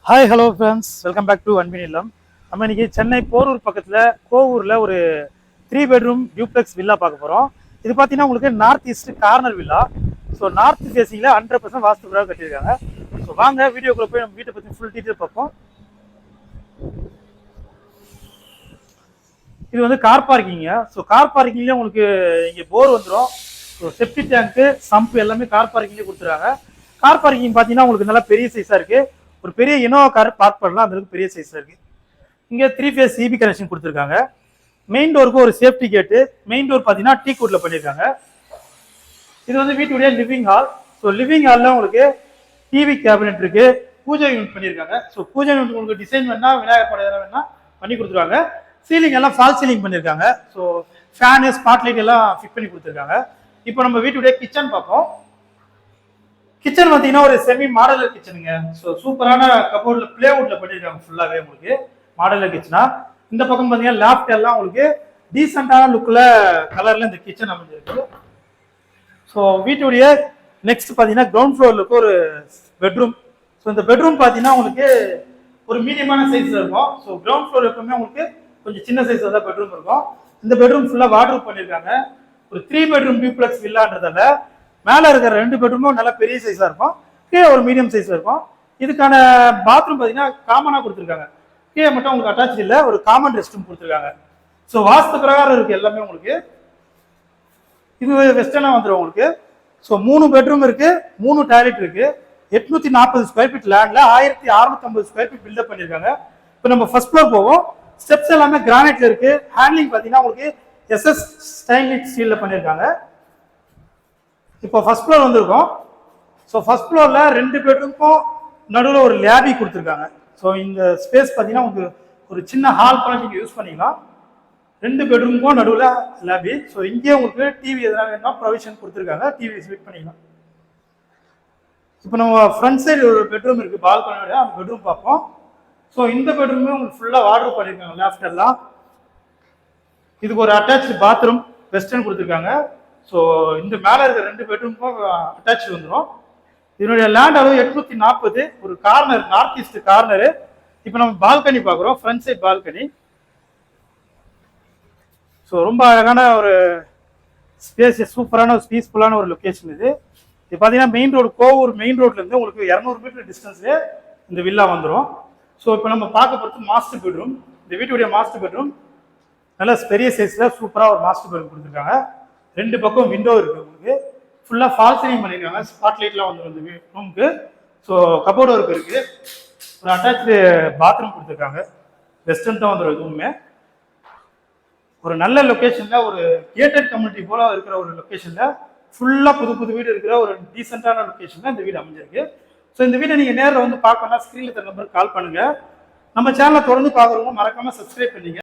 Hi hello friends, welcome back to அன்பின் இல்லம். நம்ம இன்னைக்கு சென்னை போரூர் பக்கத்தில் கோவூரில் ஒரு 3 பெட்ரூம் டியூப்ளெக்ஸ் வில்லா பார்க்க போகிறோம். இது பார்த்தீங்கன்னா உங்களுக்கு north east corner villa. So north ஃபேஸிங்கில் 100% வாஸ்து பிரகாரம் கட்டியிருக்காங்க. ஸோ வாங்க வீடியோக்குள்ளே போய் நம்ம வீட்டை பற்றி ஃபுல் டீட்டெயில் பார்ப்போம். இது வந்து கார் பார்க்கிங்க. ஸோ கார் பார்க்கிங்லேயே உங்களுக்கு இங்கே போர் வந்துடும். ஸோ செப்டி டேங்க்கு சம்ப் எல்லாமே கார் பார்க்கிங்லேயே கொடுத்துருக்காங்க. கார் பார்க்கிங் பார்த்தீங்கன்னா உங்களுக்கு நல்லா பெரிய சைஸாக இருக்குது. ஒரு பெரிய இனோவா கார் பார்க் பண்ணலாம், அந்த அளவுக்கு பெரிய சைஸ்ல இருக்கு. இங்க 3 ஃபேஸ் சிபி கனெக்ஷன் கொடுத்துருக்காங்க. மெயின் டோருக்கு ஒரு சேஃப்டி கேட்டு. மெயின் டோர் பார்த்தீங்கன்னா டீ குட்ல பண்ணியிருக்காங்க. இது வந்து வீட்டுடைய லிவிங் ஹால். ஸோ லிவிங் ஹாலில் உங்களுக்கு டிவி கேபினெட் இருக்கு, பூஜை யூனிட் பண்ணியிருக்காங்க. ஸோ பூஜை யூனிட் உங்களுக்கு டிசைன் வேணா விநாயகர் படம் எதாவது வேணா பண்ணி கொடுத்துருவாங்க. சீலிங் எல்லாம் ஃபால் சீலிங் பண்ணியிருக்காங்க. ஸோ ஃபேனு ஸ்பாட் லைட் எல்லாம் ஃபிட் பண்ணி கொடுத்துருக்காங்க. இப்போ நம்ம வீட்டுடைய கிச்சன் பார்ப்போம். கிச்சன் பார்த்தீங்கன்னா ஒரு செமி மாடலர் கிச்சனுங்க. ஸோ சூப்பரான கபோர்ட்ல பிளேவுட்ல பண்ணியிருக்காங்க ஃபுல்லாகவே உங்களுக்கு மாடலர் கிச்சனா. இந்த பக்கம் பார்த்தீங்கன்னா லேப்ட் எல்லாம் உங்களுக்கு டீசெண்டான லுக்கில் கலர்ல இந்த கிச்சன் அமைஞ்சிருக்கு. ஸோ வீட்டுடைய நெக்ஸ்ட் பார்த்தீங்கன்னா கிரவுண்ட் ஃப்ளோர்லுக்கு ஒரு பெட்ரூம். ஸோ இந்த பெட்ரூம் பார்த்தீங்கன்னா உங்களுக்கு ஒரு மீடியமான சைஸ்ல இருக்கும். ஸோ கிரவுண்ட் ஃப்ளோர் எப்பவுமே உங்களுக்கு கொஞ்சம் சின்ன சைஸ்ல தான் பெட்ரூம் இருக்கும். இந்த பெட்ரூம் ஃபுல்லாக வார்ட்ரோப் பண்ணியிருக்காங்க. ஒரு 3 பெட்ரூம் டியூப்ளெக்ஸ் வில்லான்றதால மேலே இருக்கிற 2 பெட்ரூமும் நல்லா பெரிய சைஸாக இருக்கும், கீழே ஒரு மீடியம் சைஸில் இருக்கும். இதுக்கான பாத்ரூம் பார்த்தீங்கன்னா காமனாக கொடுத்துருக்காங்க. கீழே மட்டும் உங்களுக்கு அட்டாச் இல்லை, ஒரு காமன் ரெஸ்ட் ரூம் கொடுத்துருக்காங்க. ஸோ வாஸ்து பிரகாரம் இருக்கு எல்லாமே உங்களுக்கு. இது வெஸ்டர்னாக வந்துடும் உங்களுக்கு. ஸோ 3 பெட்ரூம் இருக்கு, 3 டாய்லெட் இருக்கு. 840 ஸ்கொயர் ஃபீட் லேண்ட்ல 1650 ஸ்கொயர் ஃபீட் பில்டப் பண்ணியிருக்காங்க. இப்போ நம்ம ஃபர்ஸ்ட் ஃப்ளோர் போவோம். ஸ்டெப்ஸ் எல்லாமே கிரானைட்ல இருக்கு. ஹேண்ட்லிங் பார்த்தீங்கன்னா உங்களுக்கு எஸ்எஸ் ஸ்டைன்லெஸ் ஸ்டீல்ல பண்ணியிருக்காங்க. இப்போ ஃபர்ஸ்ட் ஃப்ளோர் வந்திருக்கோம். ஸோ ஃபர்ஸ்ட் ஃப்ளோர்ல 2 பெட்ரூமுக்கும் நடுவில் ஒரு லேபி கொடுத்துருக்காங்க. ஸோ இந்த ஸ்பேஸ் பார்த்தீங்கன்னா உங்களுக்கு ஒரு சின்ன ஹால் கூட நீங்கள் யூஸ் பண்ணிக்கலாம். 2 பெட்ரூமுக்கும் நடுவில் லேபி. ஸோ இங்கேயே உங்களுக்கு டிவி எதனா வேணும்னா ப்ரொவிஷன் கொடுத்துருக்காங்க, டிவி ஸ்விட் பண்ணிக்கலாம். இப்போ நம்ம ஃப்ரண்ட் சைடு ஒரு பெட்ரூம் இருக்கு, பால்கனியோட அந்த பெட்ரூம் பார்ப்போம். ஸோ இந்த பெட்ரூமே உங்களுக்கு ஃபுல்லாக வார்ட்ரோப் பண்ணியிருக்காங்க லேஃப்ட் எல்லாம். இதுக்கு ஒரு அட்டாச் பாத்ரூம் வெஸ்டர்ன் கொடுத்துருக்காங்க. ஸோ இந்த மேலே இருக்கிற 2 பெட்ரூமுக்கும் அட்டாச் வந்துடும். இதனுடைய லேண்ட் அளவு 840, ஒரு கார்னர் நார்த் ஈஸ்ட் கார்னரு. இப்போ நம்ம பால்கனி பார்க்குறோம், ஃப்ரண்ட் சைட் பால்கனி. ஸோ ரொம்ப அழகான ஒரு ஸ்பேஸ், சூப்பரான ஒரு பீஸ்ஃபுல்லான ஒரு லொக்கேஷன் இது. இது பார்த்தீங்கன்னா மெயின் ரோடு, கோவூர் மெயின் ரோட்லேருந்து உங்களுக்கு 200 மீட்டர் டிஸ்டன்ஸ்லேயே இந்த வில்லா வந்துடும். ஸோ இப்போ நம்ம பார்க்க போகிறது மாஸ்டர் பெட்ரூம். இந்த வீட்டுடைய மாஸ்டர் பெட்ரூம் நல்ல பெரிய சைஸில் சூப்பராக ஒரு மாஸ்டர் பெட்ரூம் கொடுத்துருக்காங்க. 2 பக்கம் விண்டோ இருக்கு உங்களுக்கு. ஃபுல்லாக ஃபால் சீலிங் பண்ணியிருக்காங்க. ஸ்பாட் லைட்லாம் வந்துடும் இந்த ரூமுக்கு. ஸோ கபோர்டு ஒர்க் இருக்கு. ஒரு அட்டாச்சு பாத்ரூம் கொடுத்துருக்காங்க. வெஸ்டர்ன் தான் வந்துடும் எதுவுமே. ஒரு நல்ல லொக்கேஷன்ல, ஒரு கேட்டட் கம்யூனிட்டி போல இருக்கிற ஒரு லொக்கேஷன்ல ஃபுல்லாக புது புது வீடு இருக்கிற ஒரு டீசென்டான லொக்கேஷன்ல இந்த வீடு அமைஞ்சிருக்கு. ஸோ இந்த வீட்டை நீங்கள் நேரில் வந்து பார்க்கணும்னா ஸ்க்ரீனில் தர நம்பருக்கு கால் பண்ணுங்க. நம்ம சேனலை தொடர்ந்து பார்க்குறவங்க மறக்காம சப்ஸ்கிரைப் பண்ணிங்க.